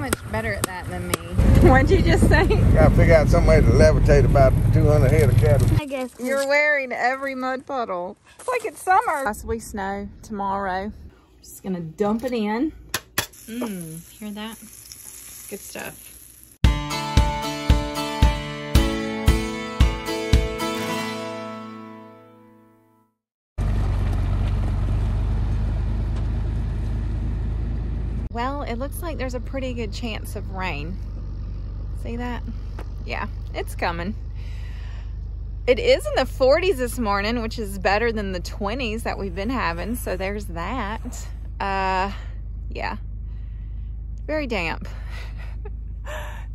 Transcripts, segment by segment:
much better at that than me. What'd you just say? Gotta figure out some way to levitate about 200 head of cattle. I guess you're wearing every mud puddle. It's like it's summer. Possibly snow tomorrow. Just gonna dump it in. Hear that? Good stuff. Well, it looks like there's a pretty good chance of rain. See that? Yeah, it's coming. It is in the 40s this morning, which is better than the 20s that we've been having. So there's that. Yeah. Very damp.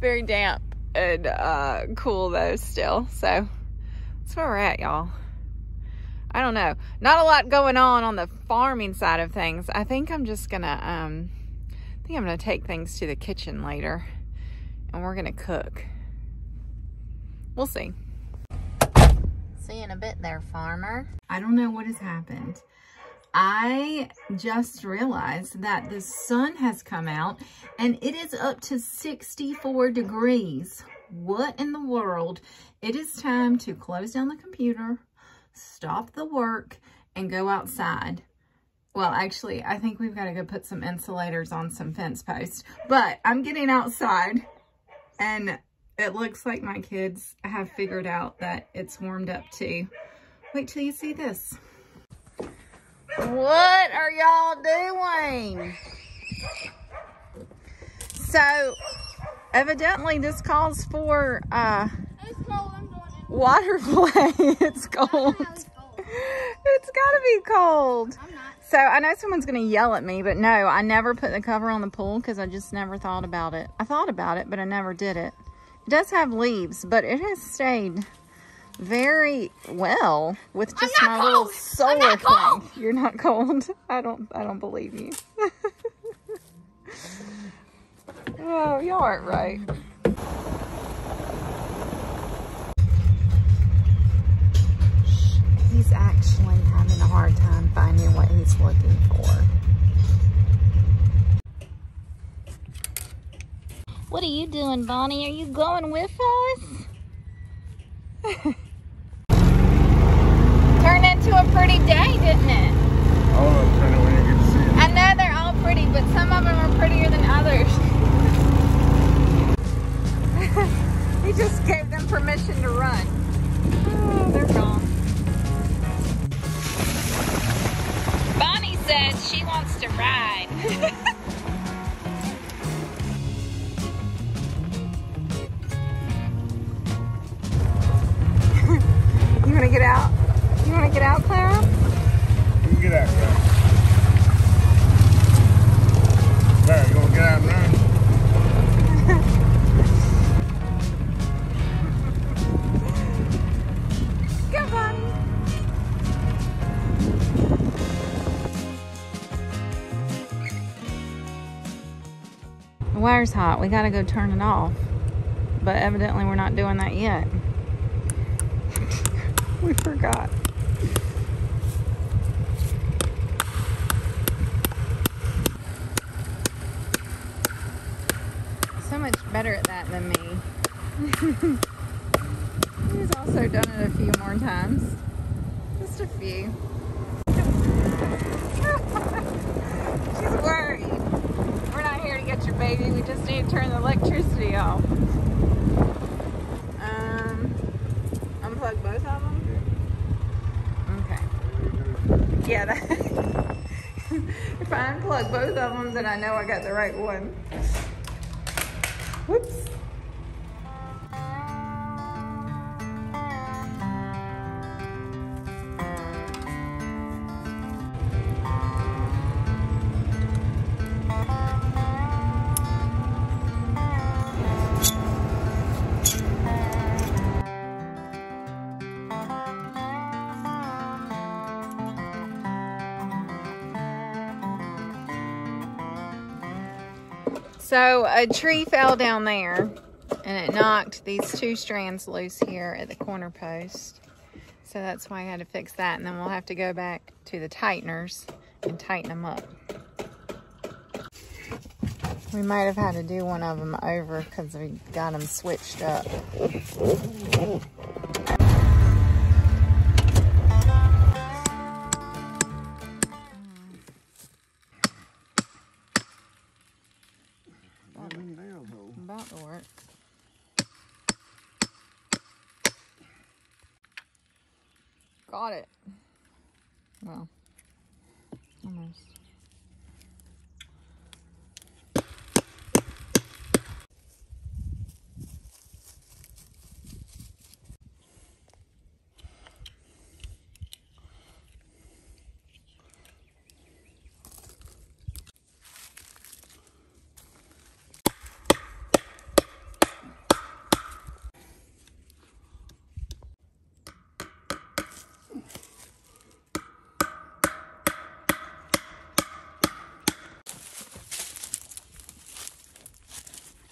Very damp and cool though still. So that's where we're at, y'all. I don't know. Not a lot going on the farming side of things. I think I'm just gonna, I think I'm gonna take things to the kitchen later and we're gonna cook. We'll see. See you in a bit there, farmer. I don't know what has happened. I just realized that the sun has come out and it is up to 64 degrees. What in the world? It is time to close down the computer, stop the work, and go outside. Well, actually, I think we've got to go put some insulators on some fence posts. But I'm getting outside and it looks like my kids have figured out that it's warmed up too. Wait till you see this. What are y'all doing? So, evidently this calls for water play. It's cold. It's gotta be cold. So I know someone's gonna yell at me, but no, I never put the cover on the pool because I just never thought about it. I thought about it, but I never did it. It does have leaves, but it has stayed very well with just my little solar thing. You're not cold? I don't believe you. Oh, y'all aren't right. He's actually having a hard time finding what he's looking for. What are you doing, Bonnie? Are you going with us? Turned into a pretty day, didn't it? All of them turn when you get to see them. I know they're all pretty, but some of them are prettier than others. He just gave them permission to run. Oh, they're gone. Bonnie says she wants to ride. You want to get out? You want to get out, Clara? You can get out, Clara. Clara, you want to get out and run? Go, Bonnie. The wire's hot. We got to go turn it off. But evidently we're not doing that yet. We forgot. So much better at that than me. He's also done it a few more times. Just a few. She's worried. We're not here to get your baby. We just need to turn the electricity off. Unplug both of them? Okay. Yeah, that if I unplug both of them, then I know I got the right one. Whoops. So a tree fell down there and it knocked these two strands loose here at the corner post. So that's why I had to fix that. And then we'll have to go back to the tighteners and tighten them up. We might have had to do one of them over because we got them switched up. About to work. Got it. Well, almost.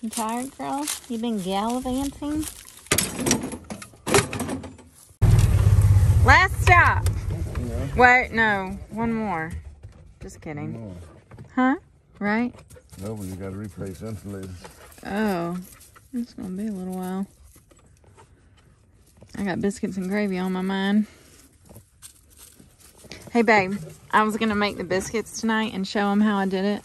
You tired, girl? You been gallivanting? Last stop. Yeah. Wait, no. One more. Just kidding. One more. Huh? Right? No, but you got to replace insulators. Oh. It's going to be a little while. I got biscuits and gravy on my mind. Hey, babe. I was going to make the biscuits tonight and show them how I did it.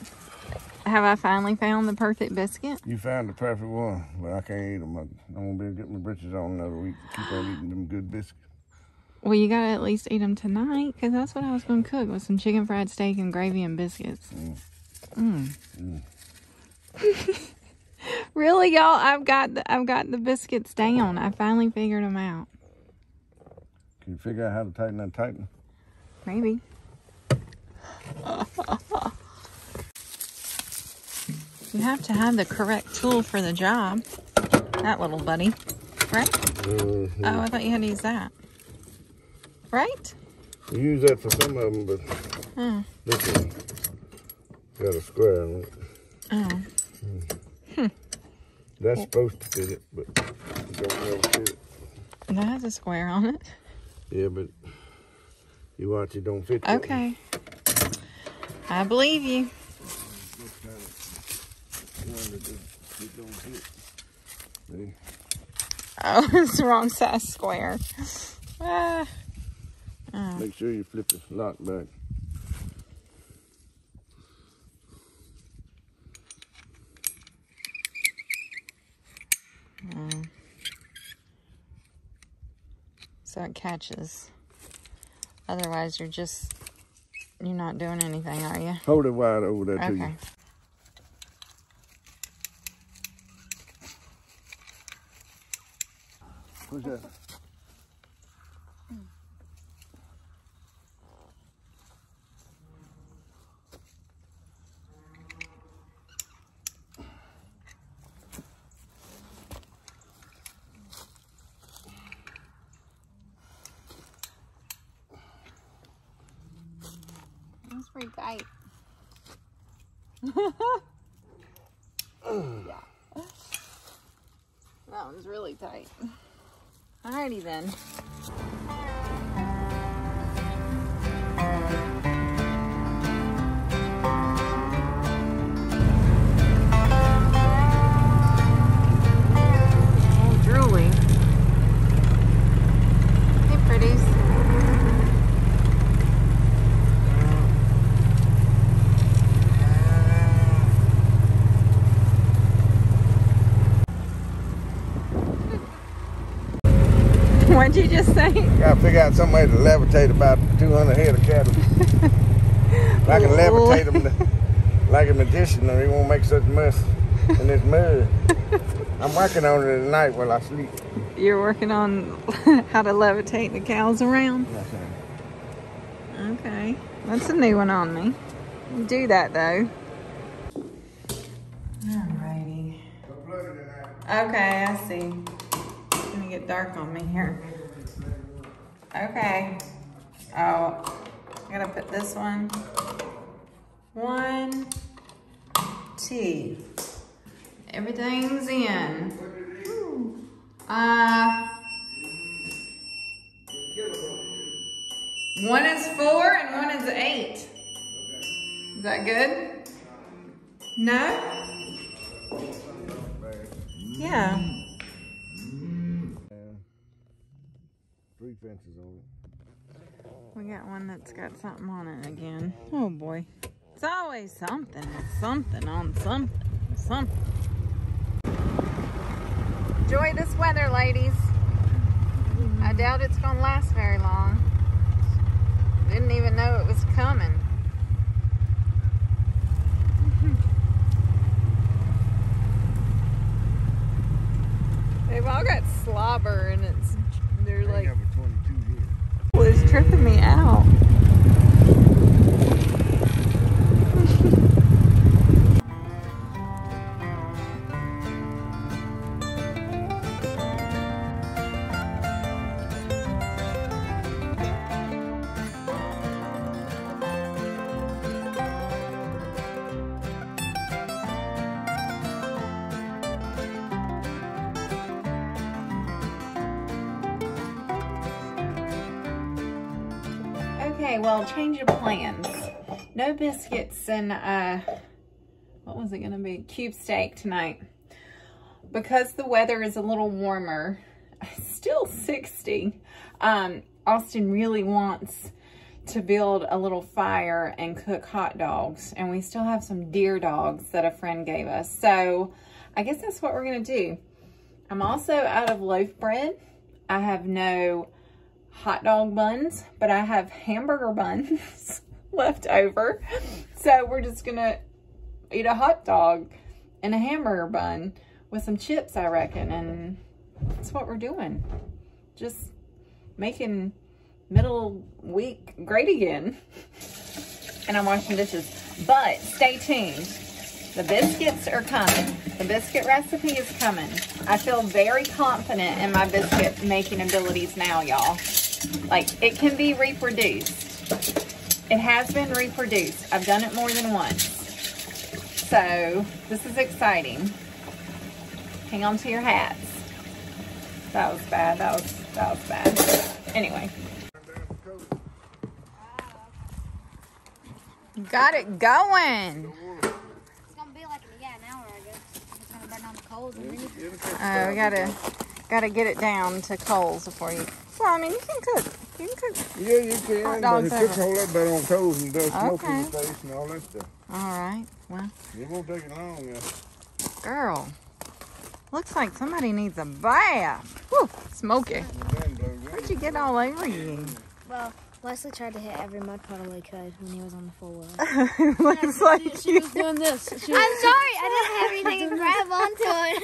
Have I finally found the perfect biscuit? You found the perfect one, but I can't eat them. I'm going to be able to get my britches on another week to keep on eating them good biscuits. Well, you got to at least eat them tonight, because that's what I was going to cook, with some chicken fried steak and gravy and biscuits. Really, y'all? I've got the biscuits down. I finally figured them out. Can you figure out how to tighten that tighten? Maybe. You have to have the correct tool for the job. That little buddy, right? Mm-hmm. Oh, I thought you had to use that. Right? You use that for some of them, but this one got a square on it. Oh. That's supposed to fit it, but it don't ever fit it. That has a square on it. Yeah, but you watch it don't fit. Okay. I believe you. Oh, it's the wrong size square. Oh. Make sure you flip the lock back. So it catches. Otherwise, you're not doing anything, are you? Hold it wide over there, okay. To you. Push that. That's pretty tight. Yeah. That one's really tight. Alrighty then. Oh, drooly. Hey, pretties. What'd you just say? Gotta figure out some way to levitate about 200 head of cattle. I can levitate them like a magician, or he won't make such mess in this mud. I'm working on it at night while I sleep. You're working on how to levitate the cows around? Yes, sir. Okay. That's a new one on me. You do that, though. Alrighty. Okay, I see. It's gonna get dark on me here. Okay. Oh, I gotta put this one. 1, 2. Everything's in. One is 4 and one is 8. Is that good? No? Yeah. 3 fences on it. We got one that's got something on it again. Oh boy. It's always something. It's something on something. Something. Enjoy this weather, ladies. I doubt it's gonna last very long. Didn't even know it was coming. They've all got slobber and they're like, well, it's tripping me out. Okay, well, change of plans. No biscuits and, what was it gonna be? Cube steak tonight. Because the weather is a little warmer, still 60, Austin really wants to build a little fire and cook hot dogs. And we still have some deer dogs that a friend gave us. So I guess that's what we're gonna do. I'm also out of loaf bread. I have no hot dog buns, but I have hamburger buns left over. So we're just gonna eat a hot dog and a hamburger bun with some chips, I reckon. And that's what we're doing. Just making middle week great again. And I'm washing dishes. But stay tuned. The biscuits are coming. The biscuit recipe is coming. I feel very confident in my biscuit making abilities now, y'all. Like, it can be reproduced. It has been reproduced. I've done it more than once. So, this is exciting. Hang on to your hats. That was bad. That was bad. Anyway. Got it going. It's gonna be like an hour, I guess. It's gonna burn on the coals and then We gotta get it down to coals before you. Well, I mean, you can cook. You can cook. Yeah, you can. Hot But dogs it cooks a whole lot better on coals and does smoke in Okay. the face and all that stuff. All right. Well, It won't take it long, yeah. girl, looks like somebody needs a bath. Whew, smoky. Where'd you get all over you? well, Wesley tried to hit every mud puddle he could when he was on the four-wheel. Looks like She was doing this. I'm sorry, I didn't have anything to grab onto it.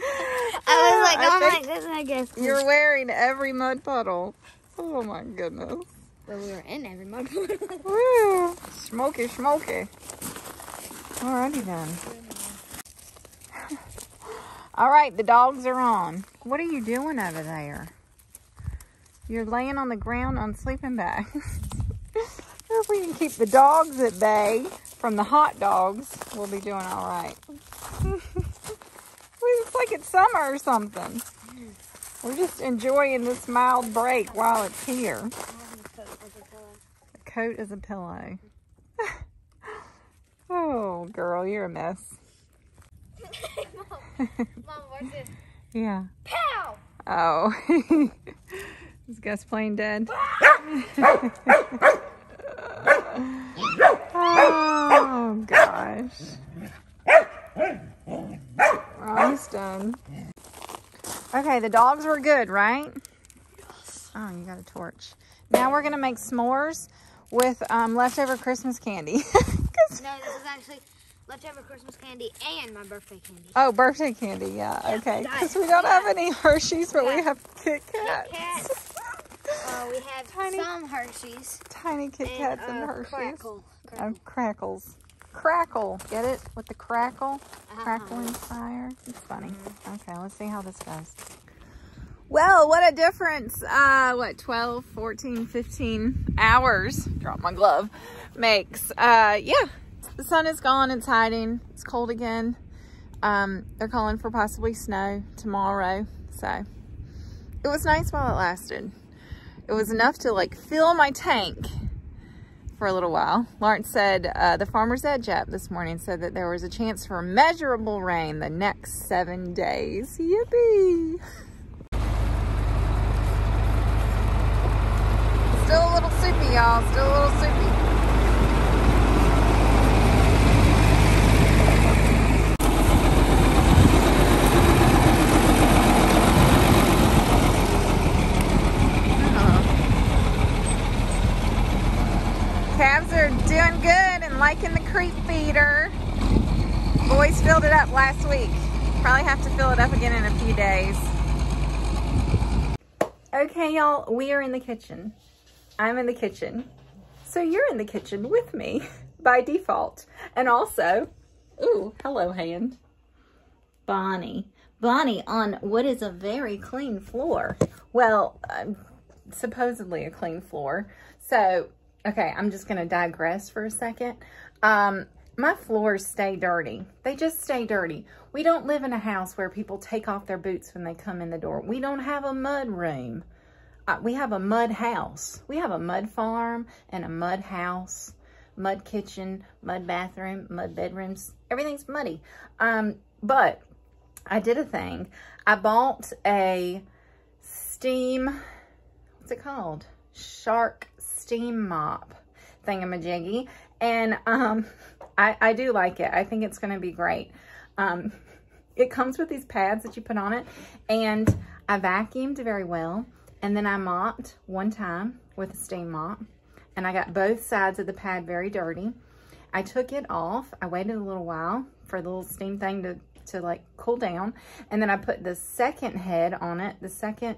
I was like, I going think like this, I guess. you're wearing every mud puddle. Oh my goodness. But we were in every mud puddle. Woo, smoky, smoky. Alrighty then. All right, the dogs are on. What are you doing over there? You're laying on the ground on sleeping bags. If we can keep the dogs at bay from the hot dogs, we'll be doing all right. It's like it's summer or something. We're just enjoying this mild break while it's here. The coat is a pillow. Oh, girl, you're a mess. Mom, what's this? Yeah. Pow! Oh. Is Gus playing dead? Oh, gosh. Oh, he's done. Okay, the dogs were good, right? Yes. Oh, you got a torch. Now we're going to make s'mores with leftover Christmas candy. No, this is actually leftover Christmas candy and my birthday candy. Oh, birthday candy, yeah, okay. Because we don't have any Hershey's, but we have Kit Kats. Kit Kats. We have some Hershey's. Tiny Kit Kats and Hershey's. Crackle. Crackles. Crackle, get it? With the crackle? Crackling fire. It's funny. Okay, let's see how this goes. Well, what a difference, 12, 14, 15 hours, drop my glove, makes. Yeah, the sun is gone, it's hiding, it's cold again. They're calling for possibly snow tomorrow, so it was nice while it lasted. It was enough to like fill my tank for a little while. Lawrence said the Farmer's Edge app this morning said that there was a chance for measurable rain the next 7 days. Yippee! Still a little soupy, y'all. Still a little soupy. Calves are doing good and liking the creep feeder. Boys filled it up last week. Probably have to fill it up again in a few days. Okay, y'all, we are in the kitchen. I'm in the kitchen. So you're in the kitchen with me by default. And also, ooh, hello hand. Bonnie. Bonnie on what is a very clean floor. Well, supposedly a clean floor. So, okay, I'm just going to digress for a second. My floors stay dirty. They just stay dirty. We don't live in a house where people take off their boots when they come in the door. We don't have a mud room. We have a mud house. We have a mud farm and a mud house, mud kitchen, mud bathroom, mud bedrooms. Everything's muddy. But I did a thing. I bought a steam, what's it called? Shark steam mop thingamajiggy, and I do like it. I think it's going to be great. It comes with these pads that you put on it, and I vacuumed very well, and then I mopped one time with a steam mop, and I got both sides of the pad very dirty. I took it off. I waited a little while for the little steam thing to like cool down, and then I put the second head on it, the second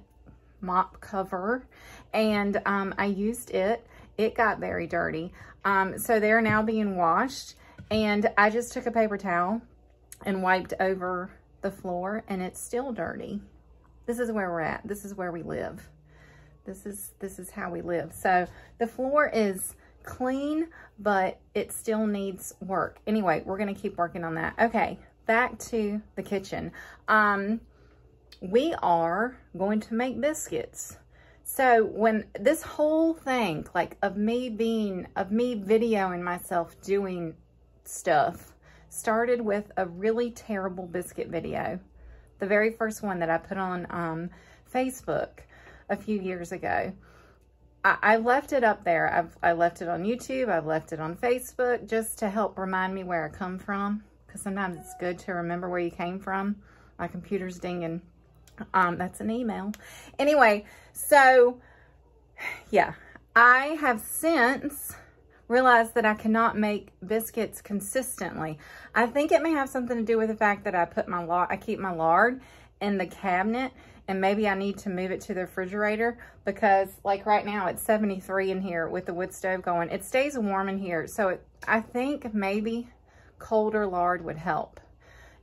mop cover, and I used it. It got very dirty. So they're now being washed, and I just took a paper towel and wiped over the floor, and it's still dirty. This is where we're at. This is where we live. This is how we live. So the floor is clean, but it still needs work. Anyway, we're going to keep working on that. Okay, back to the kitchen. We are going to make biscuits. So when this whole thing, like of me videoing myself doing stuff, started with a really terrible biscuit video. The very first one that I put on Facebook a few years ago. I left it up there. I left it on YouTube. I've left it on Facebook just to help remind me where I come from. Because sometimes it's good to remember where you came from. My computer's dinging. That's an email. Anyway, so yeah, I have since realized that I cannot make biscuits consistently. I think it may have something to do with the fact that I keep my lard in the cabinet, and maybe I need to move it to the refrigerator because like right now it's 73 in here with the wood stove going. It stays warm in here. So I think maybe colder lard would help.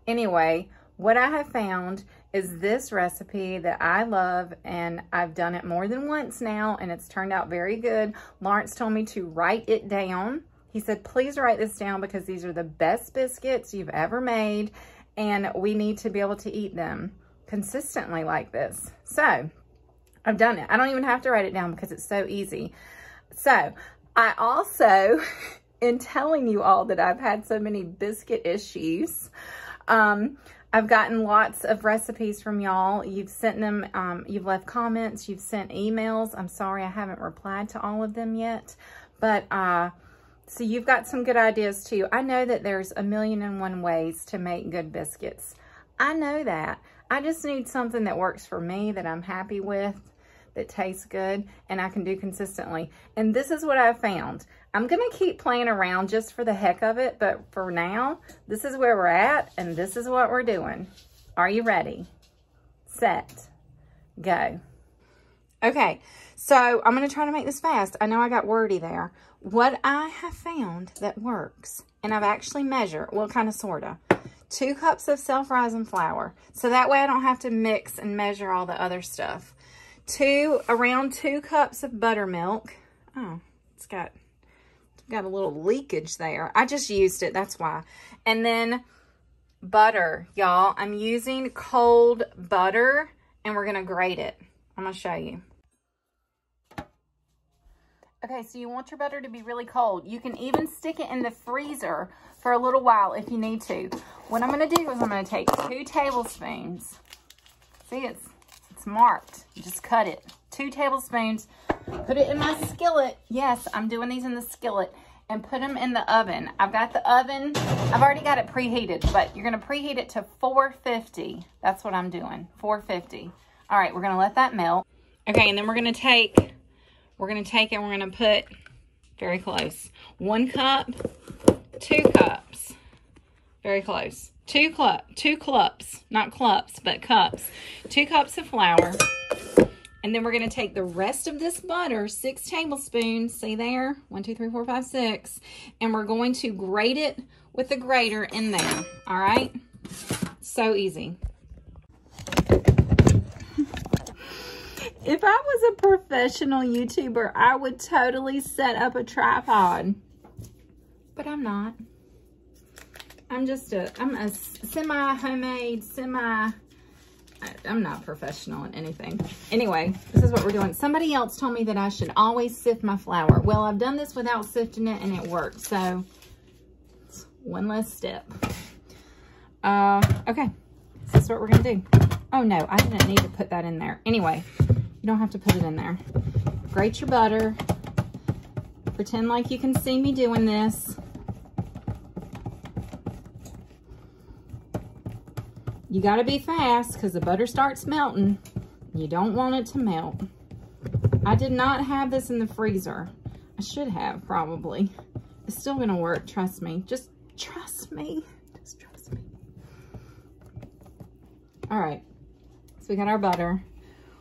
Anyway, what I have found is this recipe that I love, and I've done it more than once now, and it's turned out very good. Lawrence told me to write it down. He said, please write this down because these are the best biscuits you've ever made, and we need to be able to eat them consistently like this. So I've done it. I don't even have to write it down because it's so easy. So I also, in telling you all that I've had so many biscuit issues, I've gotten lots of recipes from y'all. You've sent them, you've left comments, you've sent emails. I'm sorry I haven't replied to all of them yet. But, so you've got some good ideas too. I know that there's 1,000,001 ways to make good biscuits. I know that. I just need something that works for me, that I'm happy with, that tastes good, and I can do consistently. And this is what I've found. I'm going to keep playing around just for the heck of it, but for now, this is where we're at, and this is what we're doing. Are you ready? Set. Go. Okay, so I'm going to try to make this fast. I know I got wordy there. What I have found that works, and I've actually measured, well, kind of, sort of, 2 cups of self-rising flour. So that way I don't have to mix and measure all the other stuff. Around 2 cups of buttermilk. Oh, it's got a little leakage there. I just used it, that's why. And then butter, y'all. I'm using cold butter, and we're gonna grate it. I'm gonna show you. Okay, so you want your butter to be really cold. You can even stick it in the freezer for a little while if you need to. What I'm going to do is I'm going to take 2 tablespoons. See, it's marked. You just cut it. 2 tablespoons. Put it in my skillet. Yes, I'm doing these in the skillet. And put them in the oven. I've got the oven. I've already got it preheated, but you're going to preheat it to 450. That's what I'm doing. 450. All right, we're going to let that melt. Okay, and then we're going to take and we're going to put, very close, 1 cup, 2 cups, very close, 2 cups, not clumps, but cups, 2 cups of flour. And then we're going to take the rest of this butter, 6 tablespoons, see there, 1, 2, 3, 4, 5, 6, and we're going to grate it with the grater in there, all right? So easy. If I was a professional YouTuber, I would totally set up a tripod. But I'm not. I'm a semi-homemade, I'm not professional in anything. Anyway, this is what we're doing. Somebody else told me that I should always sift my flour. Well, I've done this without sifting it and it worked. So, it's one less step. Okay, so this is what we're gonna do. Oh no, I didn't need to put that in there. Anyway, you don't have to put it in there. Grate your butter. Pretend like you can see me doing this. You gotta be fast because the butter starts melting. You don't want it to melt. I did not have this in the freezer. I should have, probably. It's still gonna work, trust me. Just trust me. Just trust me. All right, so we got our butter.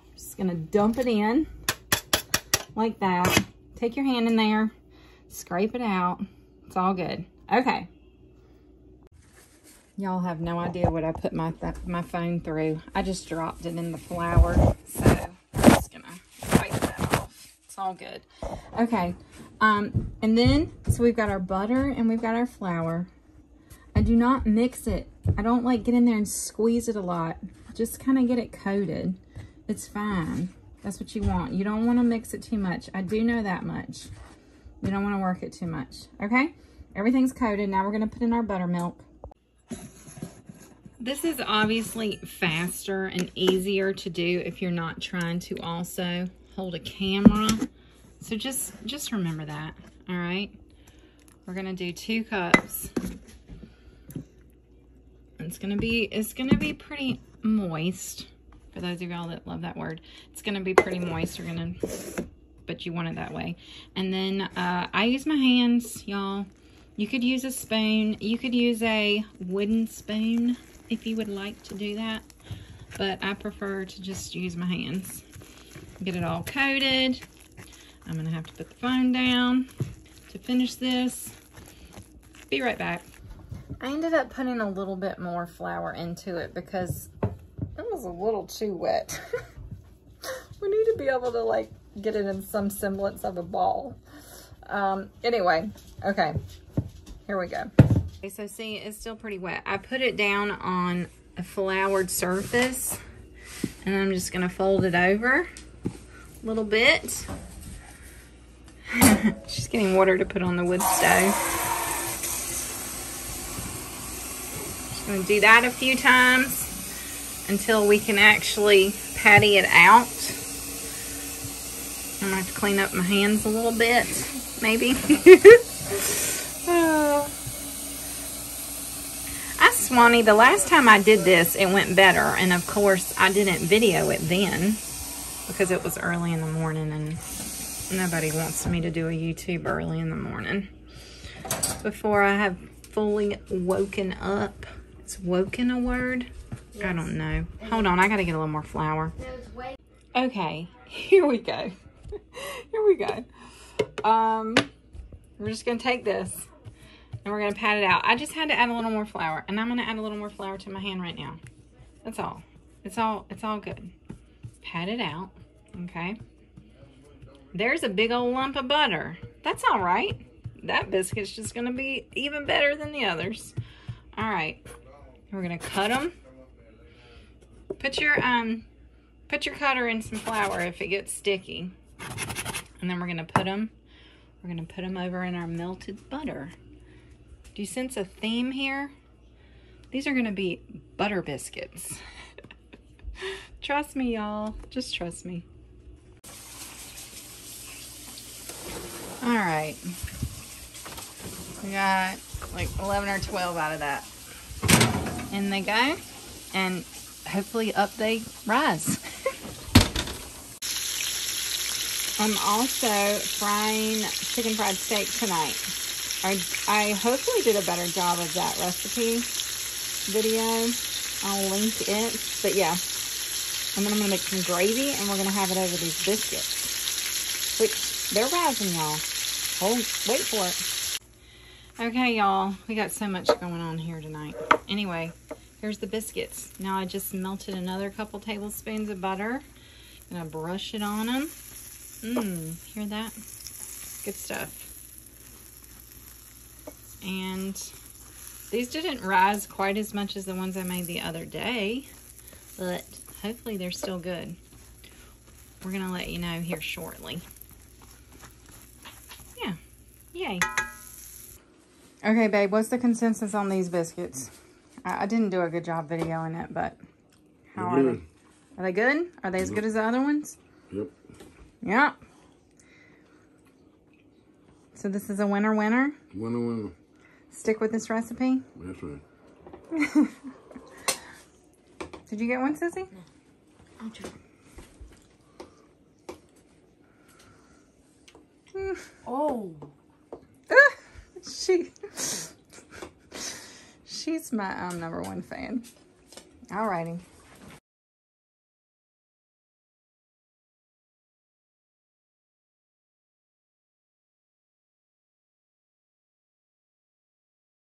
We're just gonna dump it in like that. Take your hand in there, scrape it out. It's all good. Okay. Y'all have no idea what I put my phone through. I just dropped it in the flour, so I'm just gonna wipe that off. It's all good. Okay, and then, so we've got our butter and we've got our flour. I do not mix it. I don't like get in there and squeeze it a lot. Just kind of get it coated. It's fine. That's what you want. You don't want to mix it too much. I do know that much. You don't want to work it too much. Okay, everything's coated. Now we're gonna put in our buttermilk. This is obviously faster and easier to do if you're not trying to also hold a camera. So just remember that, all right? We're gonna do 2 cups. It's gonna be pretty moist. For those of y'all that love that word, it's gonna be pretty moist. But you want it that way. And then I use my hands, y'all. You could use a spoon. You could use a wooden spoon if you would like to do that, but I prefer to just use my hands. Get it all coated. I'm gonna have to put the phone down to finish this. Be right back. I ended up putting a little bit more flour into it because it was a little too wet. We need to be able to like get it in some semblance of a ball. Anyway, okay, here we go. Okay, so see, it's still pretty wet. I put it down on a floured surface, and I'm just gonna fold it over a little bit. Just getting water to put on the wood stove. Just gonna do that a few times until we can actually patty it out. I'm gonna have to clean up my hands a little bit, maybe. Swanee, the last time I did this, it went better. And of course, I didn't video it then because it was early in the morning and nobody wants me to do a YouTube early in the morning. Before I have fully woken up. Is woken a word? Yes. I don't know. Hold on, I gotta get a little more flour. Okay, here we go. Here we go. We're just gonna take this. And we're going to pat it out. I just had to add a little more flour. And I'm going to add a little more flour to my hand right now. That's all. It's all good. Pat it out. Okay. There's a big old lump of butter. That's all right. That biscuit's just going to be even better than the others. All right. We're going to cut them. Put your cutter in some flour if it gets sticky. And then we're going to put them We're gonna put them over in our melted butter. Do you sense a theme here? These are gonna be butter biscuits. Trust me, y'all. Just trust me. All right. We got like 11 or 12 out of that. In they go. And hopefully up they rise. I'm also frying chicken fried steak tonight. I hopefully did a better job of that recipe video. I'll link it. But yeah. And then I'm going to make some gravy and we're going to have it over these biscuits. Which, they're rising, y'all. Wait for it. Okay, y'all. We got so much going on here tonight. Anyway, here's the biscuits. Now I just melted another couple tablespoons of butter. Gonna brush it on them. Hear that? Good stuff. And these didn't rise quite as much as the ones I made the other day, but hopefully they're still good. We're gonna let you know here shortly. Yeah, yay. Okay, babe, what's the consensus on these biscuits? I didn't do a good job videoing it, but how are they? Are they good? Are they as good as the other ones? Yep. Yeah. So this is a winner. Winner. Stick with this recipe? That's right. Did you get one, Sissy? No. I'm trying. Oh. She's my #1 fan. Alrighty.